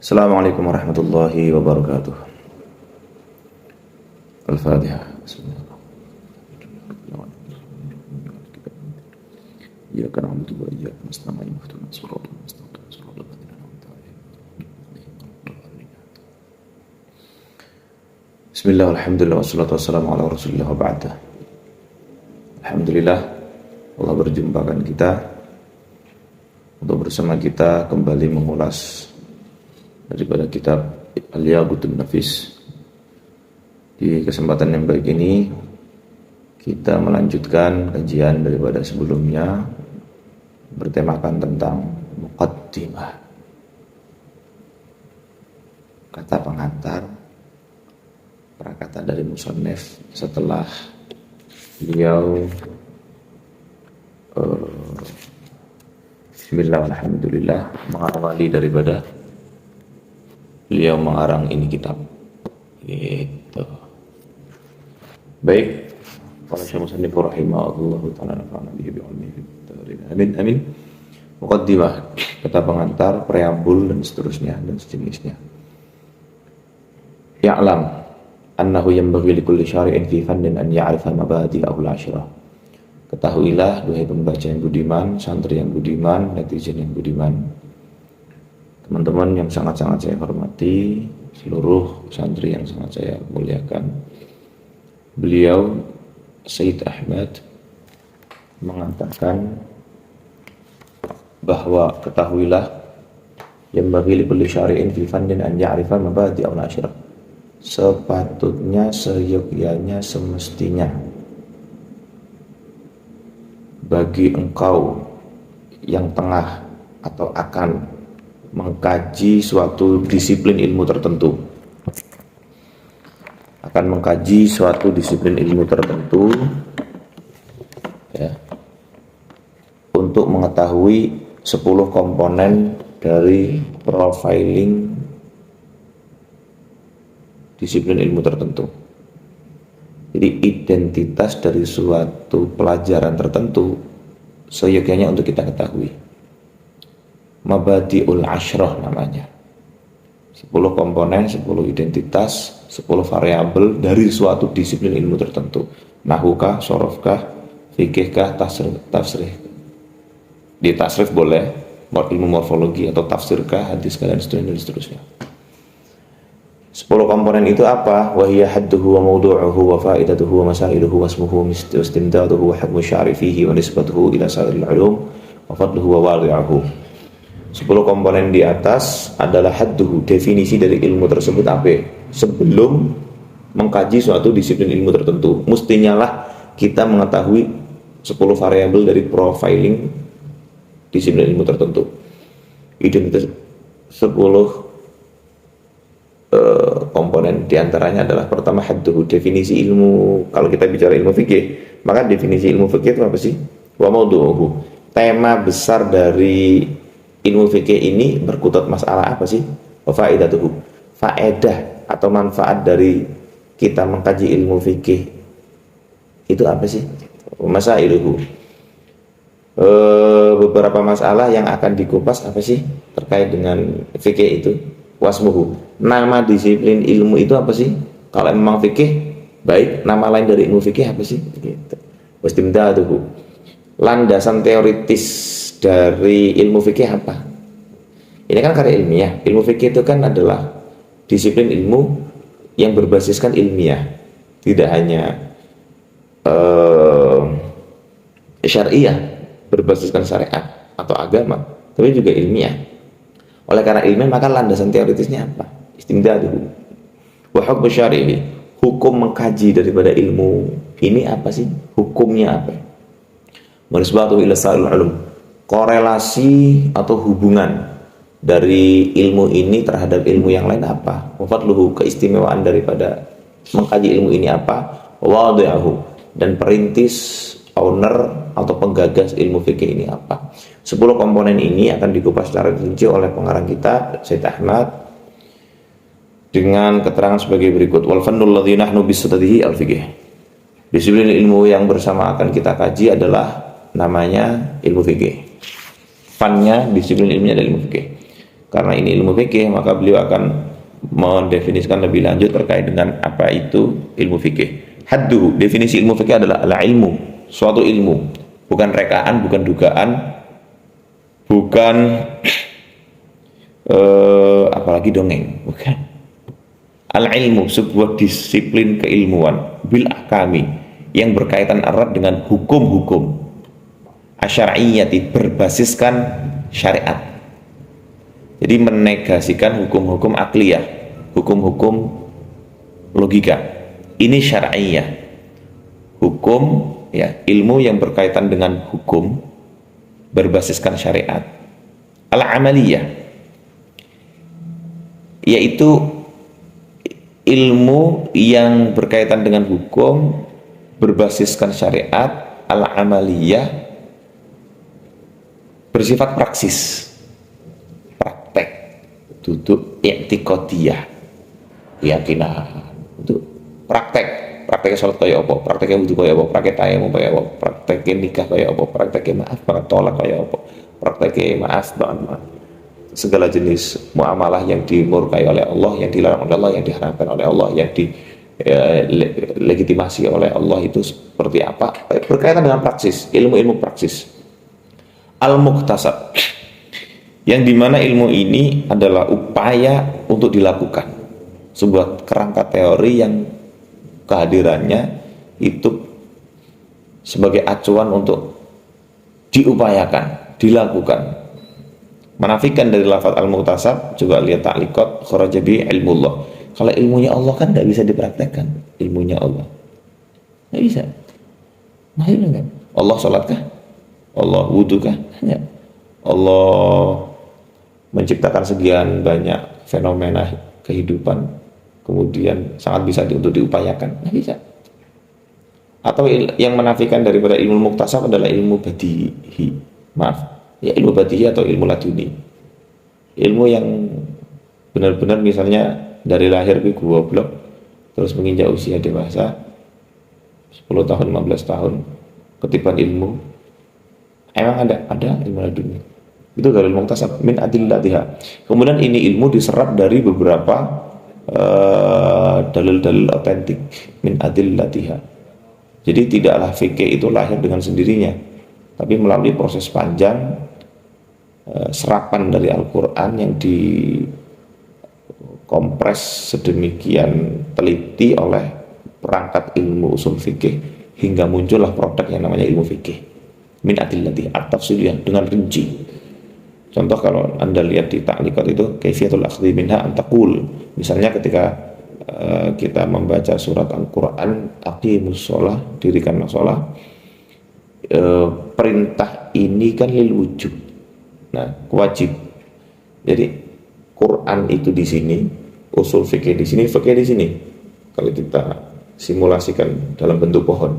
Assalamualaikum warahmatullahi wabarakatuh. Al-Fatihah. Bismillahirrahmanirrahim. Iyyaka na'budu wa iyyaka nasta'in. Ihdinas siratal mustaqim. Shiratal ladzina an'amta 'alaihim. Bismillah, alhamdulillah, wassalatu wassalamu ala rasulillah wa ba'da. Alhamdulillah, Allah berjumpakan kita untuk bersama kita kembali mengulas daripada kitab Al-Yaqutun Nafis. Di kesempatan yang baik ini kita melanjutkan kajian daripada sebelumnya, bertemakan tentang muqaddimah, kata pengantar, prakata dari musannif setelah beliau bismillah alhamdulillah mengawali daripada beliau mengarang ini kitab gitu. Baik, para syekh musannif rahimahullahu ta'ala nafa'ana bihi bi'ilmihi. Amin amin. Muqaddimah, kata pengantar, preambul dan seterusnya dan sejenisnya. Ya'lam annahu yanbaghi likulli syari'in fi fannin an ya'rifa mabadi'ahu al-'ashrah. Ketahuilah duhai pembaca yang budiman, santri yang budiman, netizen yang budiman, teman-teman yang sangat-sangat saya hormati, seluruh santri yang sangat saya muliakan. Beliau Sayyid Ahmad mengatakan bahwa ketahuilah yang bagi likulli syari'in fi fannin an ya'rifa mabadi'al asyrah. Sepatutnya, seyogyanya, semestinya bagi engkau yang tengah atau akan mengkaji suatu disiplin ilmu tertentu, ya, untuk mengetahui 10 komponen dari profiling disiplin ilmu tertentu. Jadi identitas dari suatu pelajaran tertentu seyogyanya untuk kita ketahui. Mabadi'ul asyrah namanya. 10 komponen, 10 identitas, 10 variabel dari suatu disiplin ilmu tertentu. Nahukah, sorofkah, fikihkah, tafsirih. Di tasrif boleh, ilmu morfologi atau tafsirkah, hadiskah, dan seterusnya. 10 komponen itu apa? Wahiya hadduhu wa mawdu'uhu wa faidatuhu wa masailuhu wa ismuhu wa istimdaduhu wa hukmu syari fihi wa nisbatuhu ila sa'iril ulum wa fadluhu wa wadi'uhu. 10 komponen di atas adalah hadduhu, definisi dari ilmu tersebut apa? Sebelum mengkaji suatu disiplin ilmu tertentu, mestinya lah kita mengetahui 10 variabel dari profiling disiplin ilmu tertentu. Identitas 10 komponen diantaranya adalah pertama hadduhu, definisi ilmu. Kalau kita bicara ilmu fikih, maka definisi ilmu fikih itu apa sih? Wa mawdu'uhu, tema besar dari ilmu fikih ini berkutat masalah apa sih? Wa faidatuhu, faedah atau manfaat dari kita mengkaji ilmu fikih itu apa sih? Masailuhu, beberapa masalah yang akan dikupas apa sih terkait dengan fikih itu. Wasmuhu, nama disiplin ilmu itu apa sih? Kalau memang fikih, baik, nama lain dari ilmu fikih apa sih? Gitu. Wastimdaduhu, landasan teoritis dari ilmu fikih apa? Ini kan karya ilmiah. Ilmu fikih itu kan adalah disiplin ilmu yang berbasiskan ilmiah, tidak hanya syariah, berbasiskan syariat atau agama, tapi juga ilmiah. Oleh karena ilmiah, maka landasan teoritisnya apa? Istimdaduhu wa hukmu syari'i, hukum mengkaji daripada ilmu ini apa sih? Hukumnya apa? Manisbatuhu ila sa'iril ulum, korelasi atau hubungan dari ilmu ini terhadap ilmu yang lain apa? Wa fadluhu, keistimewaan daripada mengkaji ilmu ini apa? Wa wadi'uhu, dan perintis, owner atau penggagas ilmu fikih ini apa? 10 komponen ini akan dikupas secara rinci oleh pengarang kita Sayyid Ahmad dengan keterangan sebagai berikut. Wal fannul ladzi nahnu bisadadihi al-fiqh. Disiplin ilmu yang bersama akan kita kaji adalah namanya ilmu fikih. Fannya, disiplin ilmunya adalah ilmu fikih. karena ini ilmu fikih, maka beliau akan mendefinisikan lebih lanjut terkait dengan apa itu ilmu fikih. Haddu, definisi ilmu fikih adalah ilmu, suatu ilmu, bukan rekaan, bukan dugaan, bukan apalagi dongeng, bukan. Al-ilmu, sebuah disiplin keilmuan, bil akami, yang berkaitan erat dengan hukum-hukum, asyariyati, berbasiskan syariat. Jadi menegasikan hukum-hukum akliyah, hukum-hukum logika. Ini syar'iyah. Hukum, ya, ilmu yang berkaitan dengan hukum berbasiskan syariat. Al-amaliyah, yaitu ilmu yang berkaitan dengan hukum berbasiskan syariat. Al-amaliyah bersifat praksis, praktek, duduk i'tiqadiyah, keyakinan, itu prakteknya sholat kayak apa, prakteknya wudhu kayak apa, prakteknya tayamum kayak apa, prakteknya nikah kayak apa, prakteknya maaf banget tolak kayak apa, prakteknya maaf banget segala jenis muamalah yang dimurkai oleh Allah, yang dilarang oleh Allah, yang diharamkan oleh Allah, yang legitimasi oleh Allah, itu seperti apa, berkaitan dengan praksis, ilmu-ilmu praksis. Al-muktasab, yang dimana ilmu ini adalah upaya untuk dilakukan, sebuah kerangka teori yang kehadirannya itu sebagai acuan untuk diupayakan, dilakukan. Menafikan dari lafaz al-muktasab, juga lihat ta'liqat kharaja bi ilmullah. Kalau ilmunya Allah kan tidak bisa dipraktekkan, ilmunya Allah nggak bisa. Mahir kan? Allah sholatkah? Allah wudukah? Enggak. Allah menciptakan sekian banyak fenomena kehidupan, kemudian sangat bisa untuk diupayakan, nggak bisa. Atau yang menafikan daripada ilmu muktasab adalah ilmu badihi, ya ilmu badihi atau ilmu laduni, ilmu yang benar-benar misalnya dari lahir ke goblok, terus menginjak usia dewasa 10 tahun, 15 tahun, ketiban ilmu. Emang ada ilmu laduni. Itu dari ilmu muktasab, min adillatiha. Kemudian ini ilmu diserap dari beberapa dalil-dalil otentik, min adillatiha. Jadi tidaklah fikih itu lahir dengan sendirinya, tapi melalui proses panjang serapan dari Al-Quran yang dikompres sedemikian teliti oleh perangkat ilmu usul fikih, hingga muncullah produk yang namanya ilmu fikih, min adillati, at-tafsiliyah, dengan rinci. Contoh kalau Anda lihat di ta'liqat itu, kaifiyatul akhdhi minha antaqul, misalnya ketika kita membaca surat Al-Quran, aqimus sholah, dirikanlah sholah, perintah ini kan lil wujub, nah wajib. Jadi Quran itu di sini, usul fikih di sini, fikih di sini. Kalau kita simulasikan dalam bentuk pohon,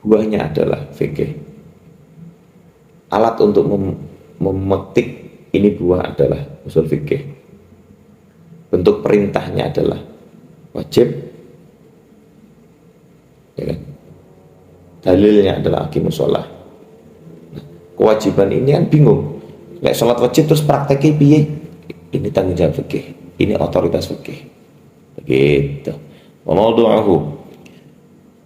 buahnya adalah fikih. Alat untuk memetik ini buah adalah usul fikih. Bentuk perintahnya adalah wajib, ya kan? Dalilnya adalah aqimus sholah. Nah, kewajiban ini kan bingung. Kayak sholat wajib terus prakteknya piye? Ini tanggung jawab fikih, ini otoritas fikih. Begitu. Mawdu'uhu.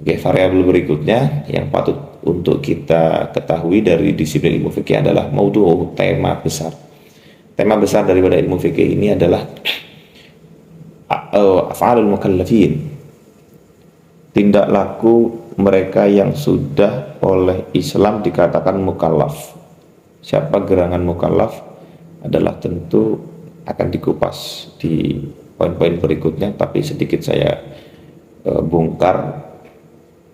Oke, variabel berikutnya yang patut untuk kita ketahui dari disiplin ilmu fikih adalah mawdu'uhu, tema besar. Tema besar daripada ilmu fikih ini adalah af'alul mukallafin, tindak laku mereka yang sudah oleh Islam dikatakan mukallaf. Siapa gerangan mukallaf adalah tentu akan dikupas di poin-poin berikutnya, tapi sedikit saya bongkar.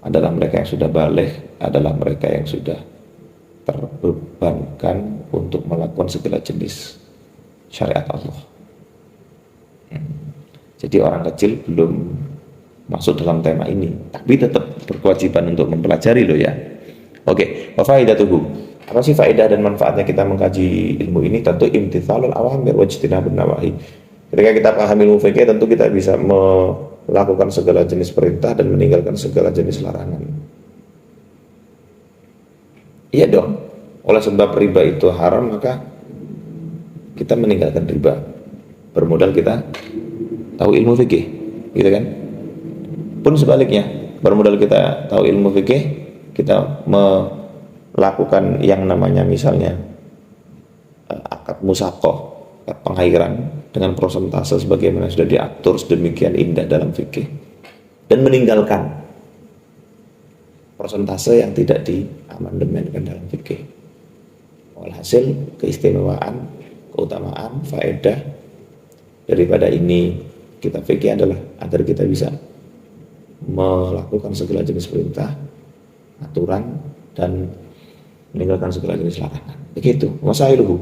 Adalah mereka yang sudah baligh, adalah mereka yang sudah terbebankan untuk melakukan segala jenis syariat Allah. Jadi orang kecil belum masuk dalam tema ini, tapi tetap berkewajiban untuk mempelajari loh ya. Oke, wa faidatuhu. Apa sih faedah dan manfaatnya kita mengkaji ilmu ini? Tentu imtithalul awamir wa ijtinabun nawahi. Ketika kita paham ilmu fikih, tentu kita bisa melakukan segala jenis perintah dan meninggalkan segala jenis larangan. Iya dong. Oleh sebab riba itu haram, maka kita meninggalkan riba. Bermodal kita tahu ilmu fikih, gitu kan? Pun sebaliknya, bermodal kita tahu ilmu fikih, kita melakukan yang namanya misalnya akad musaqah, akad pengairan dengan prosentase sebagaimana sudah diatur sedemikian indah dalam fikih, dan meninggalkan persentase yang tidak diamandemenkan dalam fikih. Walhasil keistimewaan, keutamaan, faedah daripada ini kita fikih adalah agar kita bisa melakukan segala jenis perintah, aturan, dan meninggalkan segala jenis larangan. Begitu, masailuhu.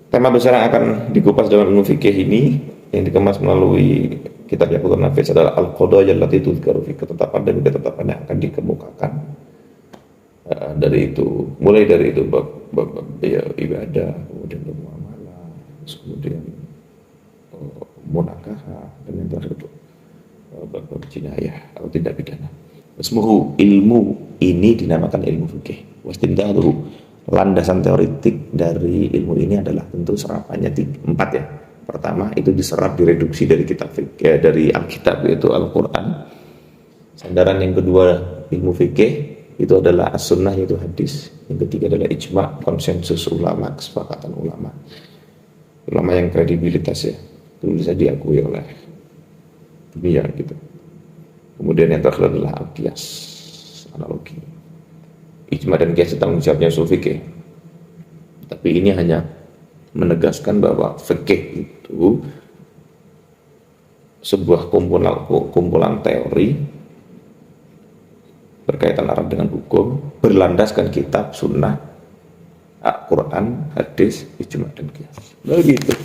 Tema besar yang akan dikupas dalam ilmu fikih ini yang dikemas melalui kitab Yaqutun Nafis adalah al-qadaya allati tudhkaru fi, ketetapan dan ketetapan yang akan dikemukakan. Dari itu, mulai dari itu bab ya, ibadah, kemudian muamalah, kemudian munakahah, dan yang terakhir itu bab jinayah atau tindak pidana. Ismuhu, ilmu ini dinamakan ilmu fikih. Wastindaluhu, landasan teoretik dari ilmu ini adalah tentu serapannya 4 ya. Pertama itu diserap, direduksi dari kitab fikih, dari Alkitab yaitu Al-Quran. Sandaran yang kedua ilmu fikih itu adalah as-sunnah yaitu hadis. Yang ketiga adalah ijma', konsensus ulama, kesepakatan ulama yang kredibilitas ya, itu bisa diakui oleh dunia gitu. Kemudian yang terakhir adalah al-qiyas, analogi. Ijma' dan qiyas tanggung jawabnya usul fikih. Tapi ini hanya menegaskan bahwa fikih itu sebuah kumpulan teori berkaitan erat dengan hukum, berlandaskan kitab, sunnah, Al-Quran, hadis, ijma' dan qiyas. Begitu.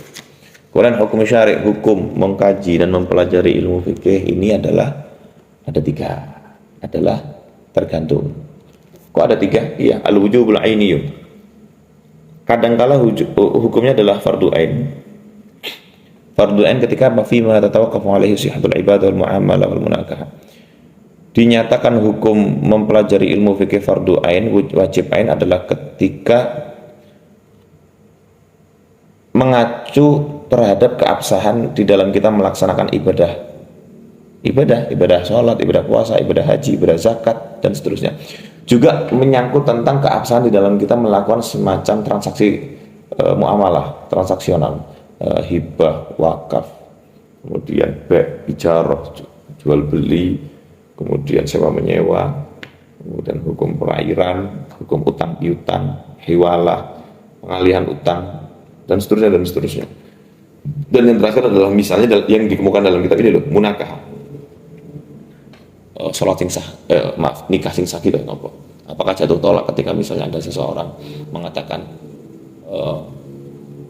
Kemudian hukum syari', hukum mengkaji dan mempelajari ilmu fikih ini adalah ada 3, adalah tergantung. Kok ada 3? Iya, al-wujubul ainiyun. Kadangkala hukumnya adalah fardu ain. Fardu ain ketika fi ma tatawaqqafu alaihi sihhatul ibadah wal muamalah wal munakahah. Dinyatakan hukum mempelajari ilmu fikih fardu ain, wajib ain adalah ketika mengacu terhadap keabsahan di dalam kita melaksanakan ibadah sholat, ibadah puasa, ibadah haji, ibadah zakat, dan seterusnya. Juga menyangkut tentang keabsahan di dalam kita melakukan semacam transaksi muamalah, transaksional, hibah, wakaf, kemudian ijarah, jual beli, kemudian sewa menyewa, kemudian hukum perairan, hukum utang piutang, hiwalah, pengalihan utang, dan seterusnya. Dan yang terakhir adalah misalnya yang dikemukakan dalam kitab ini loh, munakah, sholat sing sah, nikah sing sah gitu, apakah jatuh tolak ketika misalnya ada seseorang mengatakan,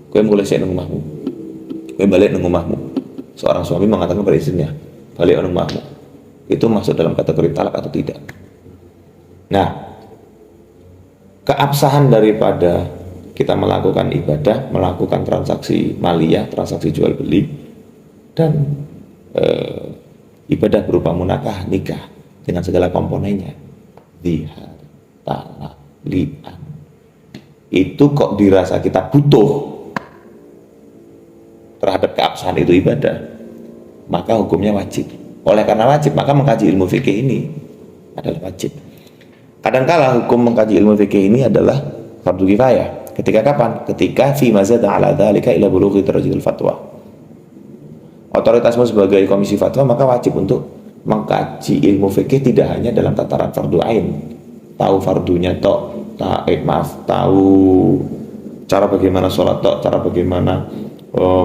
kowe mulai saya nang omahmu, kowe balik nang omahmu, seorang suami mengatakan pada istrinya, balik nang omahmu, itu masuk dalam kategori talak atau tidak? Nah, keabsahan daripada kita melakukan ibadah, melakukan transaksi maliyah, transaksi jual beli, dan ibadah berupa munakah, nikah dengan segala komponennya, zihar, talak, li'an, itu kok dirasa kita butuh terhadap keabsahan itu ibadah, maka hukumnya wajib. Oleh karena wajib, maka mengkaji ilmu fikih ini adalah wajib. Kadangkala hukum mengkaji ilmu fikih ini adalah fardu kifayah. Ketika kapan? Ketika fi mazada ala dzalika ila bulughi darajatil fatwa. Otoritasmu sebagai komisi fatwa maka wajib untuk mengkaji ilmu fikih tidak hanya dalam tataran fardu ain. Tahu fardunya tahu cara bagaimana sholat cara bagaimana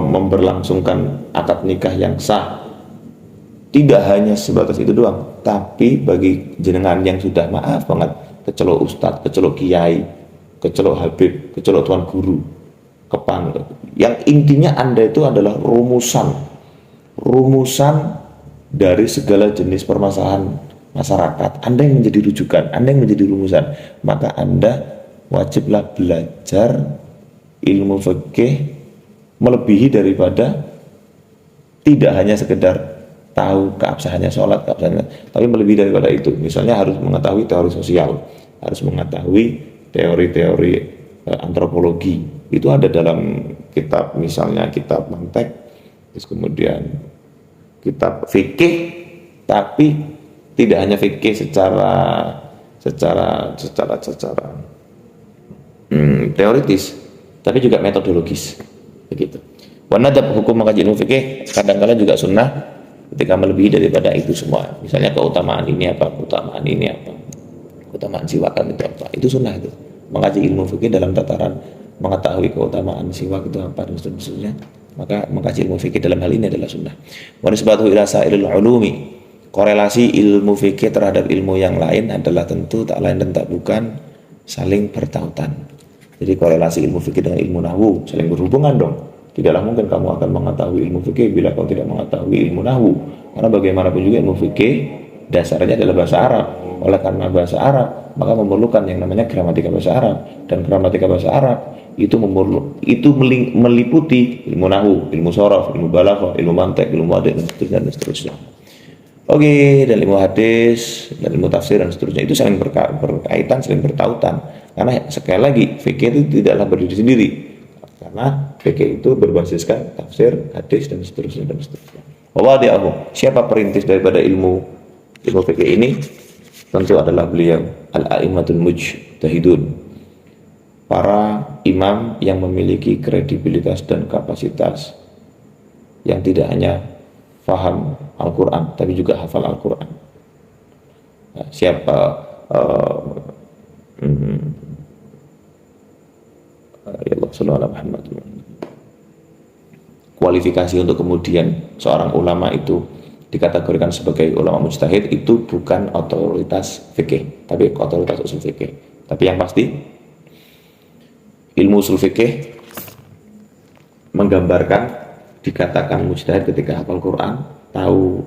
memberlangsungkan akad nikah yang sah. Tidak hanya sebatas itu doang, tapi bagi jenengan yang sudah maaf banget kecelok ustadz, kecelok kiai, kecelok habib, kecelok tuan guru, kepang, yang intinya Anda itu adalah rumusan dari segala jenis permasalahan masyarakat. Anda yang menjadi rujukan, Anda yang menjadi rumusan, maka Anda wajiblah belajar ilmu fikih melebihi daripada tidak hanya sekedar tahu keabsahannya sholat, tapi melebihi daripada itu. Misalnya harus mengetahui teori sosial, harus mengetahui teori-teori antropologi. Itu ada dalam kitab, misalnya kitab mantek, terus kemudian kitab fikih, tapi tidak hanya fikih secara teoritis, tapi juga metodologis, begitu. Wanadab, hukum mengkaji ilmu fikih kadang-kala juga sunnah ketika melebihi daripada itu semua. Misalnya keutamaan ini apa, keutamaan ini apa, keutamaan siwakan itu apa, itu sunnah itu. Mengkaji ilmu fikih dalam tataran mengetahui keutamaan siwak itu apa dan seterusnya, maka mengkaji ilmu fikih dalam hal ini adalah sunnah. Wa nisbatuhu ila sa'iril ulumi, korelasi ilmu fikih terhadap ilmu yang lain adalah tentu tak lain dan tak bukan saling bertautan. Jadi korelasi ilmu fikih dengan ilmu nahwu saling berhubungan dong. Tidaklah mungkin kamu akan mengetahui ilmu fikih bila kau tidak mengetahui ilmu nahwu. Karena bagaimanapun juga ilmu fikih dasarnya adalah bahasa Arab. Oleh karena bahasa Arab, maka memerlukan yang namanya gramatika bahasa Arab. Dan gramatika bahasa Arab itu meliputi ilmu nahwu, ilmu sorof, ilmu balaghah, ilmu mantek, ilmu hadits dan seterusnya. Oke, dan ilmu hadis, dan ilmu tafsir dan seterusnya itu saling berkaitan, saling bertautan. Karena sekali lagi, fikih itu tidaklah berdiri sendiri. Karena fikih itu berbasiskan tafsir, hadis dan seterusnya dan seterusnya. Wadi'ahu, siapa perintis daripada ilmu fikih ini? Tentu adalah beliau al-a'immatul mujtahidun, para imam yang memiliki kredibilitas dan kapasitas yang tidak hanya faham Al-Quran tapi juga hafal Al-Quran. Nah, siapa ya Allah sallallahu alaihi Muhammad, kualifikasi untuk kemudian seorang ulama itu dikategorikan sebagai ulama mujtahid itu bukan otoritas fikih tapi otoritas usul fikih. Tapi yang pasti ilmu usul fikih menggambarkan dikatakan mujtahid ketika hafal Quran, tahu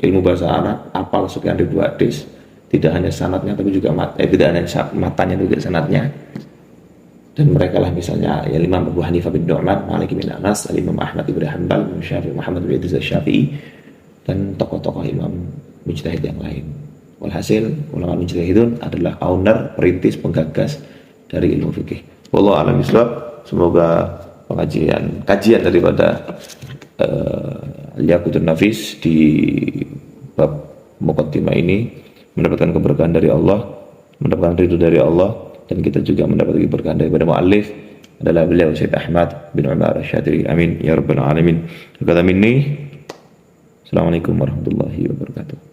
ilmu bahasa Arab, hafal sekian ribu hadis, tidak hanya sanadnya tapi juga tidak hanya matanya juga sanadnya. Dan mereka lah misalnya ya Imam Abu Hanifah bin Nu'man, Malik bin Anas, Imam Ahmad bin Hanbal, Syafi'i, Muhammad bin Idris Syafi'i, dan tokoh-tokoh imam mujtahid yang lain. Walhasil ulama mujtahidun adalah owner, perintis, penggagas dari ilmu fikih. Wallahu a'lam bishawab. Semoga kajian daripada Al-Yaqutun Nafis di bab muqaddimah ini mendapatkan keberkahan dari Allah, mendapatkan ridho dari Allah, dan kita juga mendapatkan keberkahan daripada muallif adalah beliau Syekh Ahmad bin Umar Asy-Syadili. Amin ya rabbal alamin. Kata minni. Assalamualaikum warahmatullahi wabarakatuh.